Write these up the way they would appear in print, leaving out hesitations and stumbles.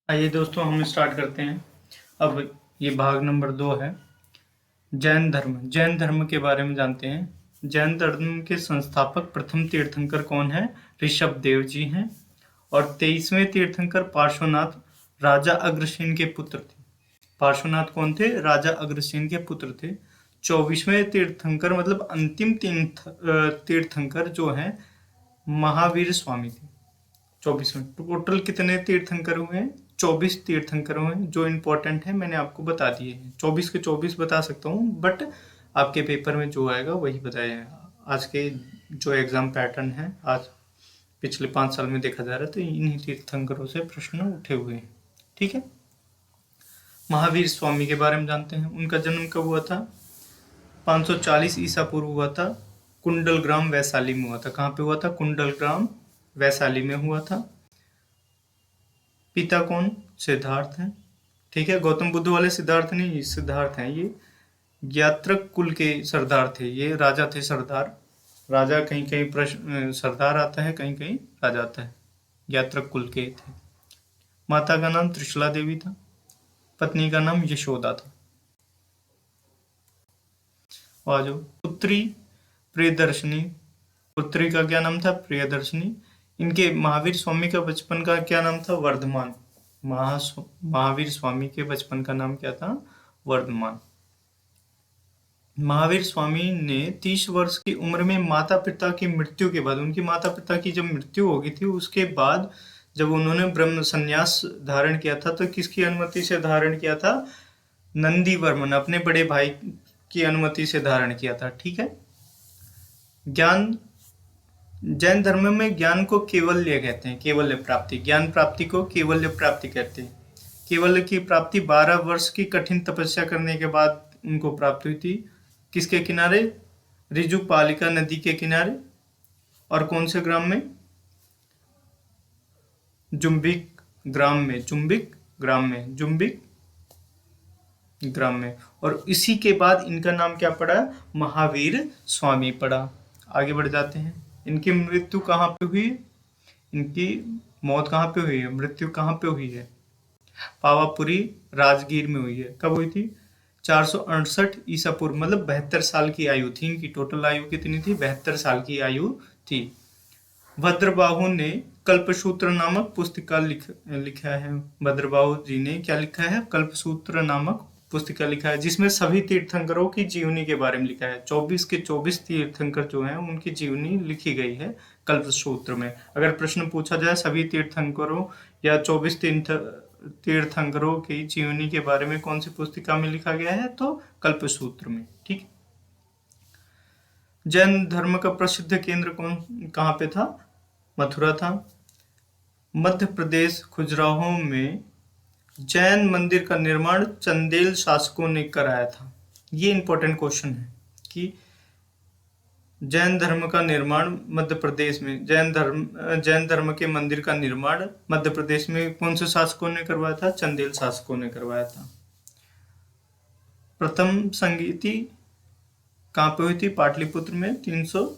आइए दोस्तों हम स्टार्ट करते हैं। अब ये भाग नंबर 2 है। जैन धर्म के बारे में जानते हैं। जैन धर्म के संस्थापक प्रथम तीर्थंकर कौन है? ऋषभ देव जी हैं। और 23वें तीर्थंकर पार्श्वनाथ राजा अग्रसेन के पुत्र थे। पार्श्वनाथ कौन थे? राजा अग्रसेन के पुत्र थे। 24वें तीर्थंकर मतलब अंतिम तीर्थंकर जो है महावीर स्वामी थे। 24वें। टोटल कितने तीर्थंकर हुए हैं? 24 तीर्थंकर हुए हैं। जो इम्पोर्टेंट है मैंने आपको बता दिए हैं। 24 के 24 बता सकता हूँ, बट आपके पेपर में जो आएगा वही बताया। आज के जो एग्जाम पैटर्न है, आज पिछले 5 साल में देखा जा रहा है, तो इन्हीं तीर्थंकरों से प्रश्न उठे हुए हैं। ठीक है। महावीर स्वामी के बारे में जानते हैं। उनका जन्म कब हुआ था? 540 ईसा पूर्व हुआ था। कुंडलग्राम वैशाली में हुआ था। कहाँ पे हुआ था? कुंडलग्राम वैशाली में हुआ था। पिता कौन? सिद्धार्थ हैं। ठीक है। गौतम बुद्ध वाले सिद्धार्थ नहीं, सिद्धार्थ हैं ये। यात्रक कुल के सरदार थे ये। राजा थे सरदार। राजा कहीं कहीं प्रश्न सरदार आता है, कहीं कहीं राजा आता है। यात्रक कुल के थे। माता का नाम त्रिशला देवी था। पत्नी का नाम यशोदा था। और जो पुत्री प्रियदर्शनी, पुत्री का क्या नाम था? प्रियदर्शनी। इनके महावीर स्वामी का बचपन का क्या नाम था? वर्धमान। महावीर स्वामी के बचपन का नाम क्या था? वर्धमान। महावीर स्वामी ने 30 वर्ष की उम्र में माता पिता की मृत्यु के बाद, उनकी माता पिता की जब मृत्यु हो गई थी, उसके बाद जब उन्होंने ब्रह्म संन्यास धारण किया था, तो किसकी अनुमति से धारण किया था? नंदी वर्मन, अपने बड़े भाई की अनुमति से धारण किया था। ठीक है। ज्ञान, जैन धर्म में ज्ञान को केवल्य कहते हैं। केवल्य प्राप्ति, ज्ञान प्राप्ति को केवल्य प्राप्ति कहते हैं। केवल्य की प्राप्ति 12 वर्ष की कठिन तपस्या करने के बाद उनको प्राप्त हुई थी। किसके किनारे? ऋजुपालिका नदी के किनारे। और कौन से ग्राम में? जुम्बिक ग्राम में। जुम्बिक ग्राम में। और इसी के बाद इनका नाम क्या पड़ा? महावीर स्वामी पड़ा। आगे बढ़ जाते हैं। इनकी मृत्यु कहाँ पे हुई? इनकी मौत कहाँ पे हुई है? मृत्यु कहाँ पे हुई है? पावापुरी राजगीर में हुई है। कब हुई थी? 468 ईसा पूर्व, मतलब 72 साल की आयु थी इनकी। टोटल आयु कितनी थी? 72 साल की आयु थी। भद्रबाहु ने कल्पसूत्र नामक पुस्तिका लिखा है। भद्रबाहु जी ने क्या लिखा है? कल्पसूत्र नामक पुस्तिका लिखा है, जिसमें सभी तीर्थंकरों की जीवनी के बारे में लिखा है। 24 के 24 तीर्थंकर जो हैं उनकी जीवनी लिखी गई है कल्पसूत्र में। अगर प्रश्न पूछा जाए सभी तीर्थंकरों या 24 तीर्थंकरों की जीवनी के बारे में कौन सी पुस्तिका में लिखा गया है, तो कल्पसूत्र में। ठीक। जैन धर्म का प्रसिद्ध केंद्र कहाँ पे था? मथुरा था। मध्य प्रदेश खजुराहो में जैन मंदिर का निर्माण चंदेल शासकों ने कराया था। ये इंपॉर्टेंट क्वेश्चन है कि जैन धर्म का निर्माण मध्य प्रदेश में, जैन धर्म के मंदिर का निर्माण मध्य प्रदेश में कौन से शासकों ने करवाया था? चंदेल शासकों ने करवाया था। प्रथम संगीति कहाँ पे हुई थी? पाटलिपुत्र में 300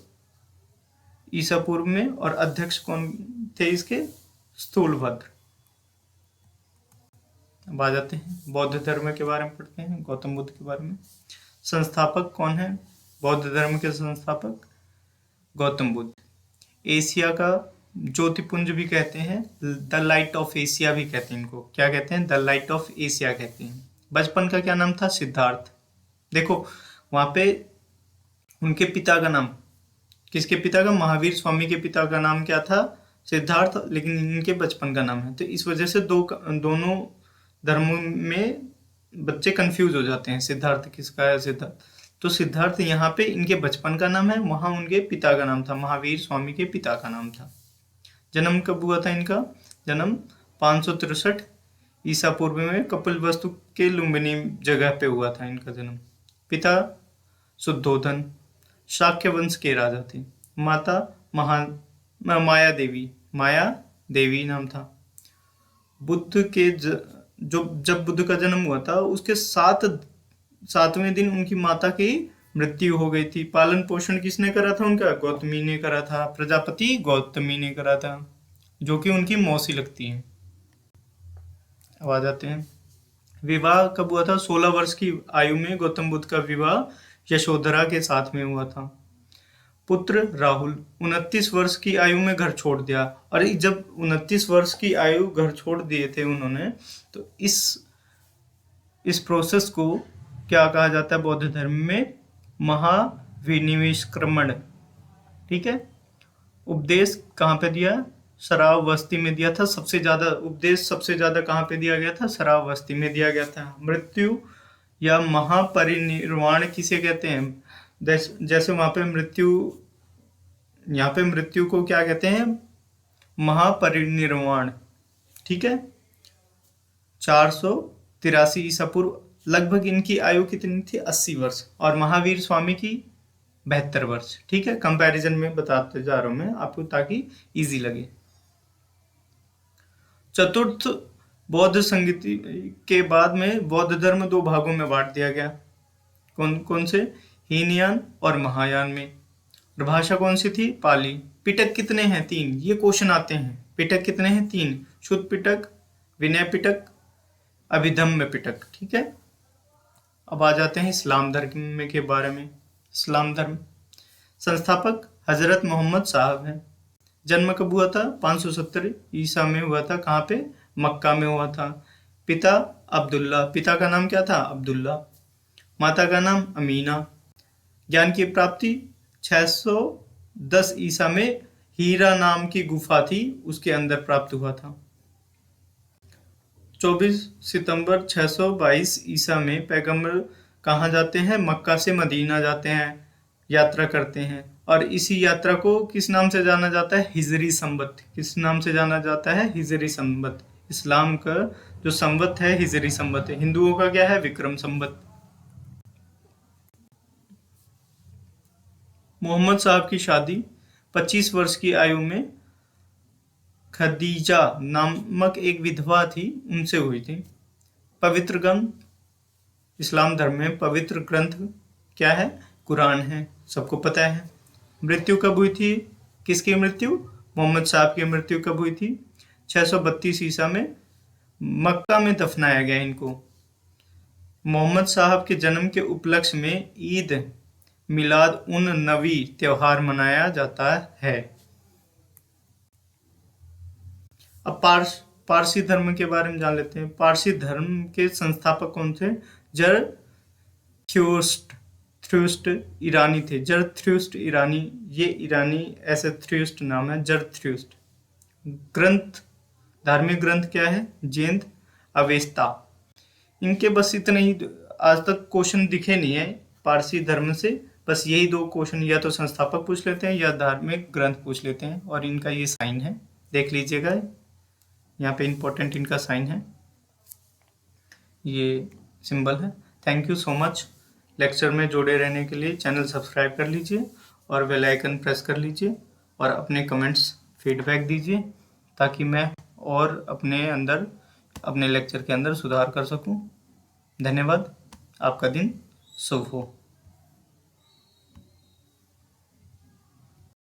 ईसा पूर्व में। और अध्यक्ष कौन थे इसके? स्थूलभद्र। अब आ जाते हैं बौद्ध धर्म के बारे में पढ़ते हैं, गौतम बुद्ध के बारे में। संस्थापक कौन है बौद्ध धर्म के? संस्थापक गौतम बुद्ध। एशिया का ज्योतिपुंज भी कहते हैं, द लाइट ऑफ एशिया भी कहते हैं इनको। क्या कहते हैं? द लाइट ऑफ एशिया कहते हैं। बचपन का क्या नाम था? सिद्धार्थ। देखो वहां पे उनके पिता का नाम, किसके पिता का? महावीर स्वामी के पिता का नाम क्या था? सिद्धार्थ। लेकिन इनके बचपन का नाम है, तो इस वजह से दोनों धर्मों में बच्चे कंफ्यूज हो जाते हैं, सिद्धार्थ किसका है? सिद्धार्थ। तो सिद्धार्थ यहाँ पे इनके बचपन का नाम है, वहां उनके पिता का नाम था, महावीर स्वामी के पिता का नाम था। जन्म कब हुआ था इनका? जन्म 563 ईसा पूर्व में कपिलवस्तु के लुम्बिनी जगह पे हुआ था इनका जन्म। पिता शुद्धोधन, शाक्य वंश के राजा थे। माता माया देवी नाम था। बुद्ध के जब बुद्ध का जन्म हुआ था, उसके 7वें दिन उनकी माता की मृत्यु हो गई थी। पालन पोषण किसने करा था उनका? गौतमी ने करा था। प्रजापति गौतमी ने करा था, जो कि उनकी मौसी लगती हैं। अब आ जाते हैं, विवाह कब हुआ था? 16 वर्ष की आयु में गौतम बुद्ध का विवाह यशोधरा के साथ में हुआ था। पुत्र राहुल 29 वर्ष की आयु में घर छोड़ दिया। और जब 29 वर्ष की आयु घर छोड़ दिए थे उन्होंने, तो इस प्रोसेस को क्या कहा जाता है बौद्ध धर्म में? महाविनिवेशक्रमण। ठीक है। उपदेश कहाँ पे दिया? शरावस्ती में दिया था। सबसे ज्यादा उपदेश कहाँ पे दिया गया था? शरावस्ती में दिया गया था। मृत्यु या महापरिनिर्वाण किसे कहते हैं? जैसे वहां पे मृत्यु, यहाँ पे मृत्यु को क्या कहते हैं? महापरिनिर्वाण। ठीक है। 483 ईसा पूर्व। लगभग इनकी आयु कितनी थी? 80 वर्ष। और महावीर स्वामी की 72 वर्ष। ठीक है। कंपैरिजन में बताते जा रहा हूं मैं आपको ताकि इजी लगे। चतुर्थ बौद्ध संगति के बाद में बौद्ध धर्म 2 भागों में बांट दिया गया। कौन कौन से? हीनयान और महायान में। और भाषा कौन सी थी? पाली। पिटक कितने हैं? 3। ये क्वेश्चन आते हैं। पिटक कितने हैं? 3। शुद्ध पिटक, विनय पिटक, अभिधम्म पिटक। ठीक है। अब आ जाते हैं इस्लाम धर्म के बारे में। इस्लाम धर्म संस्थापक हजरत मोहम्मद साहब हैं। जन्म कब हुआ था? 570 ईसा में हुआ था। कहाँ पे? मक्का में हुआ था। पिता अब्दुल्ला। पिता का नाम क्या था? अब्दुल्ला। माता का नाम अमीना। ज्ञान की प्राप्ति 610 ईसा में हीरा नाम की गुफा थी, उसके अंदर प्राप्त हुआ था। 24 सितंबर 622 ईसा में पैगंबर कहाँ जाते हैं? मक्का से मदीना जाते हैं, यात्रा करते हैं। और इसी यात्रा को किस नाम से जाना जाता है? हिजरी संवत। किस नाम से जाना जाता है? हिजरी संवत। इस्लाम का जो संवत है हिजरी संवत है। हिंदुओं का क्या है? विक्रम संवत। मोहम्मद साहब की शादी 25 वर्ष की आयु में खदीजा नामक एक विधवा थी, उनसे हुई थी। पवित्र ग्रंथ इस्लाम धर्म में पवित्र ग्रंथ क्या है? कुरान है, सबको पता है। मृत्यु कब हुई थी? किसकी मृत्यु? मोहम्मद साहब की मृत्यु कब हुई थी? 632 ईसा में मक्का में दफनाया गया इनको। मोहम्मद साहब के जन्म के उपलक्ष्य में ईद मिलाद उन नबी त्योहार मनाया जाता है। अब पारसी धर्म के बारे में जान लेते हैं। पारसी धर्म के संस्थापक कौन थे? जरथ्रुस्ट ईरानी थे। जरथ्रुस्ट ईरानी, ये ईरानी ऐसे थ्रुस्ट नाम है, जरथ्रुस्ट। ग्रंथ, धार्मिक ग्रंथ क्या है? जैन अवेस्ता। इनके बस इतने ही आज तक क्वेश्चन दिखे नहीं है पारसी धर्म से। बस यही 2 क्वेश्चन, या तो संस्थापक पूछ लेते हैं या धार्मिक ग्रंथ पूछ लेते हैं। और इनका ये साइन है, देख लीजिएगा, यहाँ पे इम्पोर्टेंट इनका साइन है, ये सिंबल है। Thank you so much. Lecture में जुड़े रहने के लिए चैनल सब्सक्राइब कर लीजिए और बेल आइकन प्रेस कर लीजिए और अपने कमेंट्स फीडबैक दीजिए ताकि मैं और अपने लेक्चर के अंदर सुधार कर सकूं। धन्यवाद। आपका दिन शुभ हो।